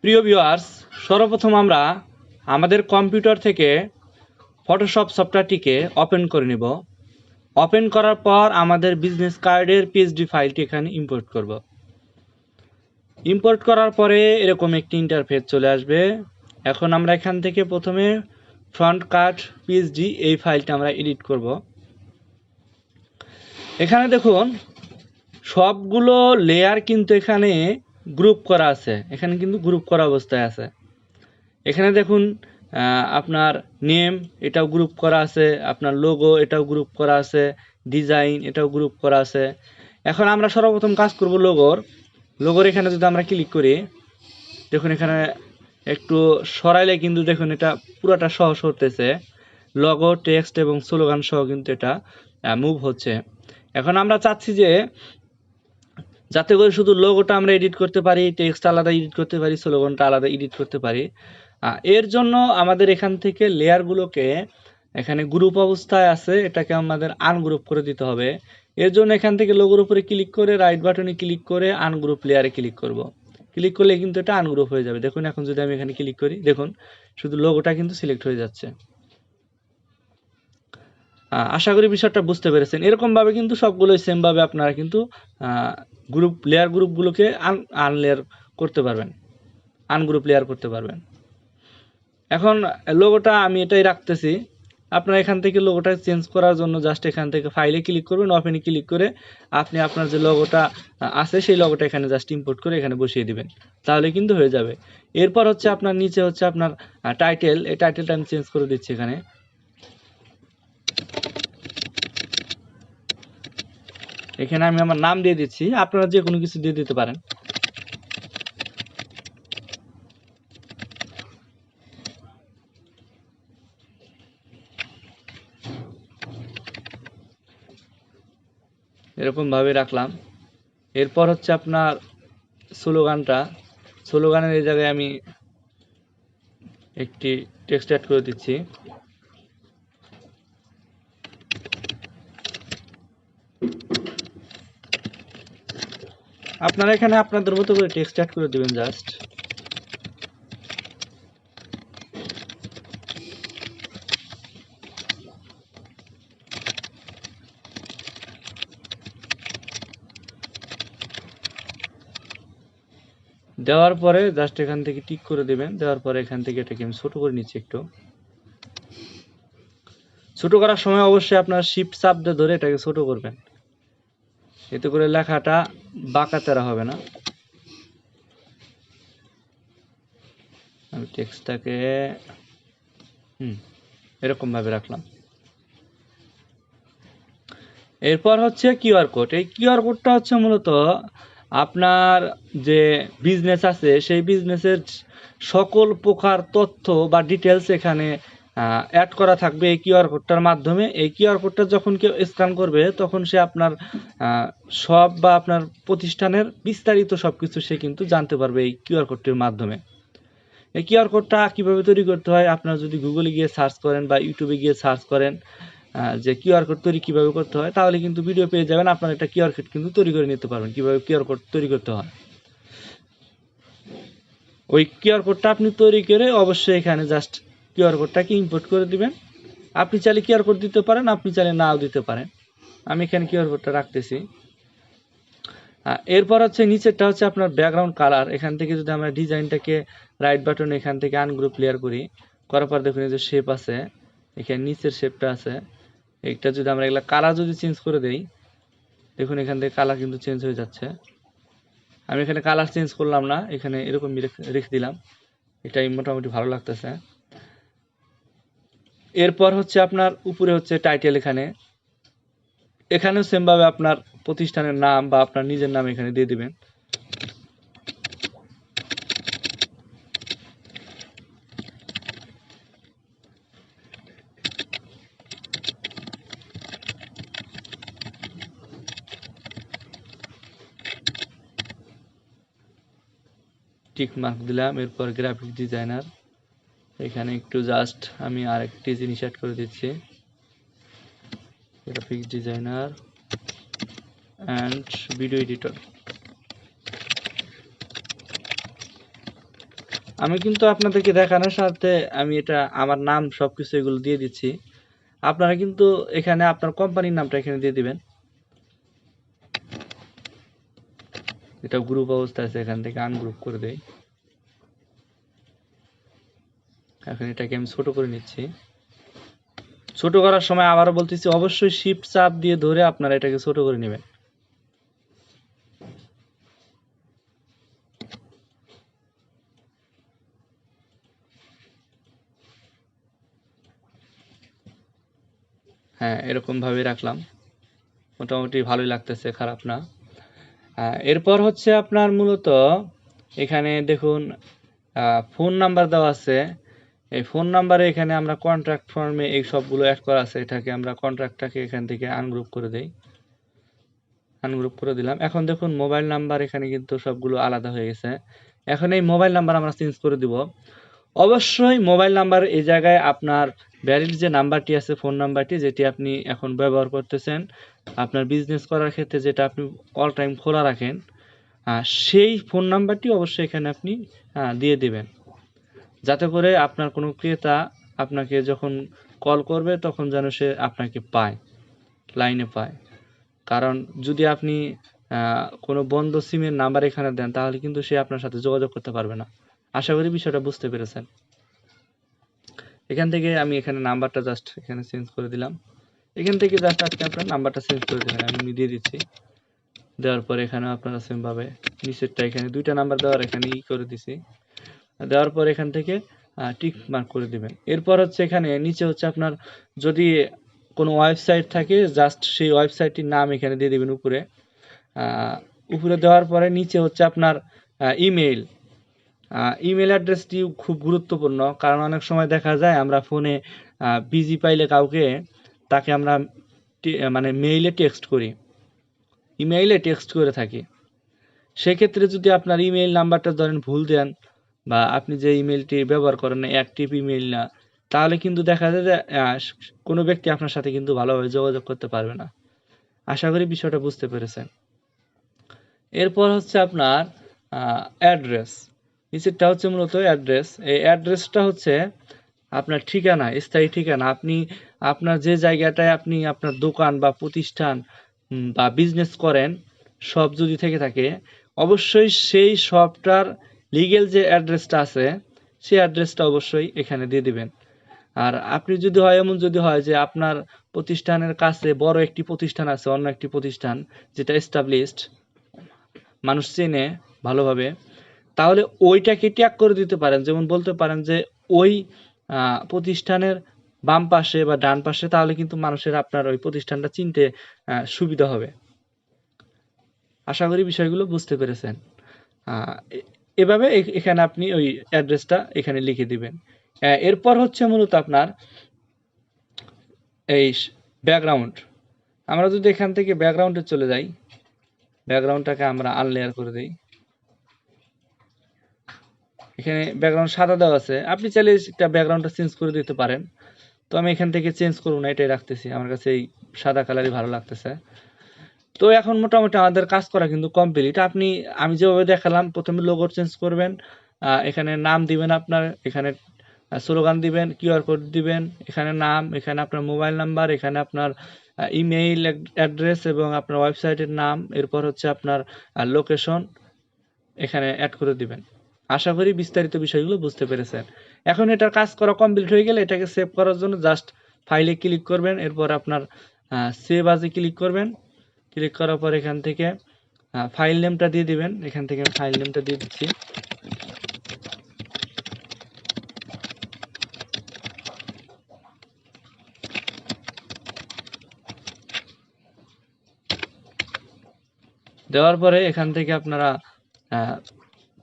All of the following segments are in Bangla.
প্রিয় ভিউয়ার্স, সর্বপ্রথম আমরা আমাদের কম্পিউটার থেকে ফটোশপ সফটওয়্যারটিকে ওপেন করে নেব। ওপেন করার পর আমাদের বিজনেস কার্ডের পিএসডি ফাইলটি এখানে ইম্পোর্ট করব। ইম্পোর্ট করার পরে এরকম একটি ইন্টারফেস চলে আসবে। এখন আমরা এখান থেকে প্রথমে ফ্রন্ট কাট পিএসডি এই ফাইলটা আমরা এডিট করব। এখানে দেখুন সবগুলো লেয়ার কিন্তু এখানে গ্রুপ করা আছে, এখানে কিন্তু গ্রুপ করা অবস্থায় আছে। এখানে দেখুন আপনার নেম এটাও গ্রুপ করা আছে, আপনার লোগো এটাও গ্রুপ করা আছে, ডিজাইন এটাও গ্রুপ করা আছে। এখন আমরা সর্বপ্রথম কাজ করব লোগোর এখানে যদি আমরা ক্লিক করি, দেখুন এখানে একটু সরাইলে কিন্তু দেখুন এটা পুরোটা সহ সরতেছে। লোগো, টেক্সট এবং স্লোগান সহ কিন্তু এটা মুভ হচ্ছে। এখন আমরা চাচ্ছি যে যাতে করে শুধু লোগোটা আমরা এডিট করতে পারি, টেক্সট আলাদা এডিট করতে পারি, স্লোগানটা আলাদা এডিট করতে পারি। এর জন্য আমাদের এখান থেকে লেয়ারগুলোকে এখানে গ্রুপ অবস্থায় আছে, এটাকে আমাদের আনগ্রুপ করে দিতে হবে। এর জন্য এখান থেকে লোগোর উপরে ক্লিক করে রাইট বাটনে ক্লিক করে আনগ্রুপ লেয়ারে ক্লিক করব। ক্লিক করলে কিন্তু এটা আনগ্রুপ হয়ে যাবে। দেখুন এখন যদি আমি এখানে ক্লিক করি, দেখুন শুধু লোগোটা কিন্তু সিলেক্ট হয়ে যাচ্ছে। আশা করি বিষয়টা বুঝতে পেরেছেন। এরকমভাবে কিন্তু সবগুলোই সেমভাবে আপনারা কিন্তু গ্রুপগুলোকে আনলেয়ার করতে পারবেন, আনগ্রুপ লেয়ার করতে পারবেন। এখন লোগোটা আমি এটাই রাখতেছি। আপনারা এখান থেকে লোগোটা চেঞ্জ করার জন্য জাস্ট এখান থেকে ফাইলে ক্লিক করবেন, ওপেনে ক্লিক করে আপনি আপনার যে লোগোটা আছে সেই লোগোটা এখানে জাস্ট ইম্পোর্ট করে এখানে বসিয়ে দিবেন, তাহলে কিন্তু হয়ে যাবে। এরপর হচ্ছে আপনার নিচে হচ্ছে আপনার টাইটেল, এই টাইটেলটা আমি চেঞ্জ করে দিচ্ছি। এখানে আমি আমার নাম দিয়ে দিচ্ছি, আপনারা যে কোনো কিছু দিয়ে দিতে পারেন। এরকম ভাবে রাখলাম। এরপর হচ্ছে আপনার স্লোগানের এই জায়গায় আমি একটি টেক্সট অ্যাড করে দিচ্ছি। আপনারা এখানে আপনাদের মতো করে টেক্সট অ্যাড করে দিবেন জাস্ট। দেওয়ার পরে জাস্ট এখান থেকে টিক করে দিবেন। দেওয়ার পরে এখান থেকে এটাকে আমি ছোট করে নিচ্ছি। একটু ছোট করার সময় অবশ্যই আপনার শিফট চাপ দিয়ে ধরে এটাকে ছোট করবেন, এতে করে লেখাটা বাঁকা তেরা হবে না। আমি টেক্সটটাকে এরকম ভাবে রাখলাম। এরপর হচ্ছে কিউআর কোড। এই কিউআর কোডটা হচ্ছে মূলত আপনার যে বিজনেস আছে সেই বিজনেসের সকল প্রকার তথ্য বা ডিটেলস এখানে অ্যাড করা থাকবে এই কিউআর কোডটার মাধ্যমে। এই কিউআর কোডটা যখন কেউ স্ক্যান করবে তখন সে আপনার সব বা আপনার প্রতিষ্ঠানের বিস্তারিত সব কিছু সে কিন্তু জানতে পারবে এই কিউআর কোডটির মাধ্যমে। এই কিউআর কোডটা কীভাবে তৈরি করতে হয়, আপনারা যদি গুগলে গিয়ে সার্চ করেন বা ইউটিউবে গিয়ে সার্চ করেন যে কিউআর কোড তৈরি কীভাবে করতে হয়, তাহলে কিন্তু ভিডিও পেয়ে যাবেন। আপনারা একটা কিউআর কোড কিন্তু তৈরি করে নিতে পারবেন, কীভাবে কিউআর কোড তৈরি করতে হয়। ওই কিউআর কোডটা আপনি তৈরি করে অবশ্যই এখানে জাস্ট কিউআর কোডটাকে ইম্পোর্ট করে দিবেন। আপনি চাইলে কিউআর কোড দিতে পারেন, আপনি চাইলে নাও দিতে পারেন। আমি এখানে কিউআর কোডটা রাখতেছি। এরপর হচ্ছে নিচেরটা হচ্ছে আপনার ব্যাকগ্রাউন্ড কালার। এখান থেকে যদি আমরা ডিজাইনটাকে রাইট বাটনে এখান থেকে আনগ্রুপ লেয়ার করি, করার পর দেখুন এই যে শেপ আছে, এখানে নিচের শেপটা আছে, এইটা যদি আমরা এগুলা কালার যদি চেঞ্জ করে দেই, দেখুন এখান থেকে কালার কিন্তু চেঞ্জ হয়ে যাচ্ছে। আমি এখানে কালার চেঞ্জ করলাম না, এখানে এরকম রেখে দিলাম, এটাই মোটামুটি ভালো লাগতেছে। এরপর হচ্ছে আপনার উপরে হচ্ছে টাইটেল। এখানেও সেমভাবে আপনার প্রতিষ্ঠানের নাম বা আপনার নিজের নাম এখানে দিয়ে দিবেন। টিক মার্ক দিলাম। এরপর গ্রাফিক ডিজাইনার, এখানে একটু জাস্ট আমি আরেকটি জিনিস অ্যাড করে দিচ্ছি, graphic designer and video editor. আমি কিন্তু আপনাদেরকে দেখানোর সাথে আমি এটা আমার নাম সবকিছু এগুলো দিয়ে দিচ্ছি। আপনারা কিন্তু এখানে আপনার কোম্পানির নামটা এখানে দিয়ে দিবেন। এটা গ্রুপ অবস্থা আছে, এখান থেকে আনগ্রুপ করে দেই। এখন এটাকে আমি ছোট করে নিচ্ছি। ছোট করার সময় আবারও বলতেছি, অবশ্যই শিফট চাপ দিয়ে ধরে আপনারা এটাকে ছোট করে নেবেন। হ্যাঁ, এরকম ভাবে রাখলাম, মোটামুটি ভালোই লাগতেছে, খারাপ না। এরপর হচ্ছে আপনার মূলত এখানে দেখুন ফোন নাম্বার দেওয়া আছে। এই ফোন নাম্বারে এখানে আমরা কন্ট্রাক্ট ফর্মে এই সবগুলো অ্যাড করা আছে, এটাকে আমরা কন্ট্রাক্টটাকে এখান থেকে আনগ্রুপ করে দেই। আনগ্রুপ করে দিলাম। এখন দেখুন মোবাইল নাম্বার এখানে কিন্তু সবগুলো আলাদা হয়ে গেছে। এখন এই মোবাইল নাম্বার আমরা চেঞ্জ করে দিব। অবশ্যই মোবাইল নাম্বার এই জায়গায় আপনার ভ্যালিড যে নাম্বারটি আছে, ফোন নাম্বারটি যেটি আপনি এখন ব্যবহার করতেছেন আপনার বিজনেস করার ক্ষেত্রে, যেটা আপনি অল টাইম খোলা রাখেন, সেই ফোন নাম্বারটি অবশ্যই এখানে আপনি দিয়ে দিবেন, যাতে করে আপনার কোনো ক্রেতা আপনাকে যখন কল করবে তখন যেন সে আপনাকে পায়, লাইনে পায়। কারণ যদি আপনি কোনো বন্ধ সিমের নাম্বার এখানে দেন, তাহলে কিন্তু সে আপনার সাথে যোগাযোগ করতে পারবে না। আশা করি বিষয়টা বুঝতে পেরেছেন। এখান থেকে আমি এখানে নাম্বারটা জাস্ট এখানে চেঞ্জ করে দিলাম। এখান থেকে জাস্ট আপনি আপনার নাম্বারটা চেঞ্জ করে দেবেন। আমি দিয়ে দিচ্ছি। দেওয়ার পরে এখানে আপনারা সেম ভাবে নিচেরটা এখানে দুইটা নাম্বার দেওয়ার এখানে করে দিছি। দেওয়ার পর এখান থেকে টিক মার্ক করে দিবেন। এরপর হচ্ছে এখানে নিচে হচ্ছে আপনার যদি কোনো ওয়েবসাইট থাকে, জাস্ট সেই ওয়েবসাইটটির নাম এখানে দিয়ে দিবেন উপরে। উপরে দেওয়ার পরে নিচে হচ্ছে আপনার ইমেইল। ইমেল অ্যাড্রেসটি খুব গুরুত্বপূর্ণ, কারণ অনেক সময় দেখা যায় আমরা ফোনে বিজি পাইলে কাউকে, তাকে আমরা মানে মেইলে টেক্সট করি, ইমেইলে টেক্সট করে থাকি। সেক্ষেত্রে যদি আপনার ইমেইল নাম্বারটা ধরেন ভুল দেন, বা আপনি যে ইমেইলটি ব্যবহার করেন না, অ্যাক্টিভ ইমেইল না, তাহলে কিন্তু দেখা যায় যে কোনো ব্যক্তি আপনার সাথে কিন্তু ভালোভাবে যোগাযোগ করতে পারবে না। আশা করি বিষয়টা বুঝতে পেরেছেন। এরপর হচ্ছে আপনার অ্যাড্রেস। নিচেরটা হচ্ছে মূলত অ্যাড্রেস। এই অ্যাড্রেসটা হচ্ছে আপনার ঠিকানা, স্থায়ী ঠিকানা। আপনি আপনার যে জায়গাটায় আপনি আপনার দোকান বা প্রতিষ্ঠান বা বিজনেস করেন, শপ যদি থেকে থাকে, অবশ্যই সেই শপটার লিগ্যাল যে অ্যাড্রেসটা আছে, সেই অ্যাড্রেসটা অবশ্যই এখানে দিয়ে দিবেন। আর আপনি যদি হয়, এমন যদি হয় যে আপনার প্রতিষ্ঠানের কাছে বড় একটি প্রতিষ্ঠান আছে, অন্য একটি প্রতিষ্ঠান যেটা এস্টাবলিশড, মানুষ চেনে ভালোভাবে, তাহলে ওইটাকে ট্যাগ করে দিতে পারেন। যেমন বলতে পারেন যে ওই প্রতিষ্ঠানের বাম পাশে বা ডান পাশে, তাহলে কিন্তু মানুষের আপনার ওই প্রতিষ্ঠানটা চিনতে সুবিধা হবে। আশা করি বিষয়গুলো বুঝতে পেরেছেন। এভাবে এখানে আপনি ওই অ্যাড্রেসটা এখানে লিখে দিবেন। এরপর হচ্ছে মূলত আপনার এই ব্যাকগ্রাউন্ড। আমরা যদি এখান থেকে ব্যাকগ্রাউন্ডে চলে যাই, ব্যাকগ্রাউন্ডটাকে আমরা আনলেয়ার করে দিই। এখানে ব্যাকগ্রাউন্ড সাদা দেওয়া আছে, আপনি চাইলে একটা ব্যাকগ্রাউন্ডটা চেঞ্জ করে দিতে পারেন। তো আমি এখান থেকে চেঞ্জ করব না, এটাই রাখতেছি, আমার কাছে এই সাদা কালারই ভালো লাগতেছে। তো এখন মোটামুটি আমাদের কাজ করা কিন্তু কমপ্লিট। আমি যেভাবে দেখালাম, প্রথমে লোগো চেঞ্জ করবেন, এখানে নাম দিবেন, আপনার এখানে স্লোগান দিবেন, কিউআর কোড দিবেন, এখানে নাম, এখানে আপনার মোবাইল নাম্বার, এখানে আপনার ইমেইল অ্যাড্রেস এবং আপনার ওয়েবসাইটের নাম, এরপর হচ্ছে আপনার লোকেশন এখানে অ্যাড করে দিবেন। আশা করি বিস্তারিত বিষয়গুলো বুঝতে পেরেছেন। এখন এটার কাজ করা কমপ্লিট হয়ে গেলে এটাকে সেভ করার জন্য জাস্ট ফাইলে ক্লিক করবেন, এরপর আপনার সেভ আজে ক্লিক করবেন। ক্লিক করার পর এখান থেকে ফাইল নেমটা দিয়ে দিবেন। এখান থেকে ফাইল নেমটা দিয়ে দিচ্ছি। দেওয়ার পরে এখান থেকে আপনারা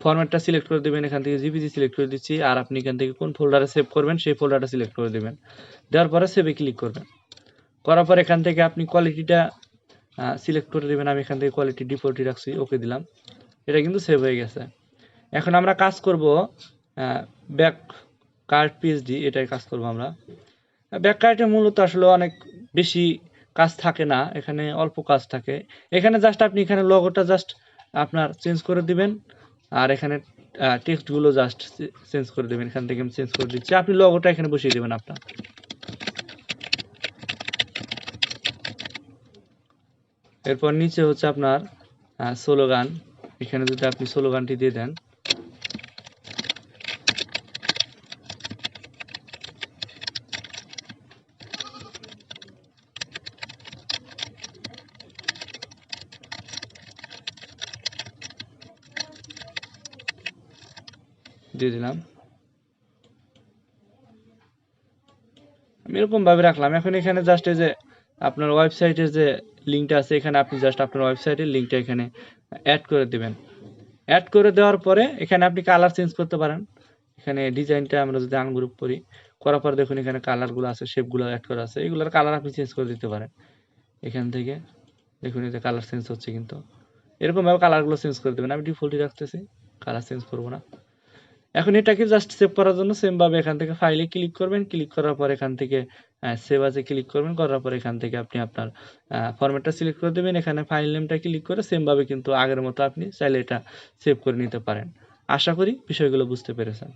ফরম্যাটটা সিলেক্ট করে দিবেন। এখান থেকে জিপিজি সিলেক্ট করে দিচ্ছি, আর আপনি এখান থেকে কোন ফোল্ডারে সেভ করবেন সেই ফোল্ডারটা সিলেক্ট করে দিবেন। দেওয়ার পরে সেভে ক্লিক করবেন। করার পর এখান থেকে আপনি কোয়ালিটিটা সিলেক্ট করে দিবেন। আমি এখান থেকে কোয়ালিটি ডিফল্টই রাখছি, ওকে দিলাম। এটা কিন্তু সেভ হয়ে গেছে। এখন আমরা কাজ করব ব্যাক কার্ড পিএইচডি, এটাই কাজ করব আমরা। ব্যাক কার্ডে মূলত আসলে অনেক বেশি কাজ থাকে না, এখানে অল্প কাজ থাকে। এখানে জাস্ট আপনি এখানে লোগোটা জাস্ট আপনার চেঞ্জ করে দিবেন, আর এখানে টেক্সটগুলো জাস্ট চেঞ্জ করে দেবেন। এখান থেকে আমি চেঞ্জ করে দিচ্ছি, আপনি লগোটা এখানে বসিয়ে দেবেন আপনার। এরপর নিচে হচ্ছে আপনার স্লোগান, এখানে যদি আপনি স্লোগানটি দিয়ে দেন, দিয়ে দিলাম, আমি এরকম ভাবে রাখলাম। এখন এখানে জাস্ট এই যে আপনার ওয়েবসাইটের যে লিঙ্কটা আছে, এখানে আপনি জাস্ট আপনার ওয়েবসাইটের লিঙ্কটা এখানে অ্যাড করে দিবেন। অ্যাড করে দেওয়ার পরে এখানে আপনি কালার চেঞ্জ করতে পারেন। এখানে ডিজাইনটা আমরা যদি আনগ্রুপ করি, করার পর দেখুন এখানে কালারগুলো আছে, শেপগুলো অ্যাড করা আছে, এগুলোর কালার আপনি চেঞ্জ করে দিতে পারেন। এখান থেকে দেখুন এই যে কালার চেঞ্জ হচ্ছে, কিন্তু এরকমভাবে কালারগুলো চেঞ্জ করে দেবেন। আমি ডিফল্টই রাখতেছি, কালার চেঞ্জ করব না। এখন এটাকে জাস্ট সেভ করার জন্য সেমভাবে এখান থেকে ফাইলে ক্লিক করবেন, ক্লিক করার পর এখান থেকে সেভ আজে ক্লিক করবেন, করার পর এখান থেকে আপনি আপনার ফরম্যাটটা সিলেক্ট করে দেবেন, এখানে ফাইল নেমটা ক্লিক করে সেমভাবে কিন্তু আগের মতো আপনি চাইলে এটা সেভ করে নিতে পারেন। আশা করি বিষয়গুলো বুঝতে পেরেছেন।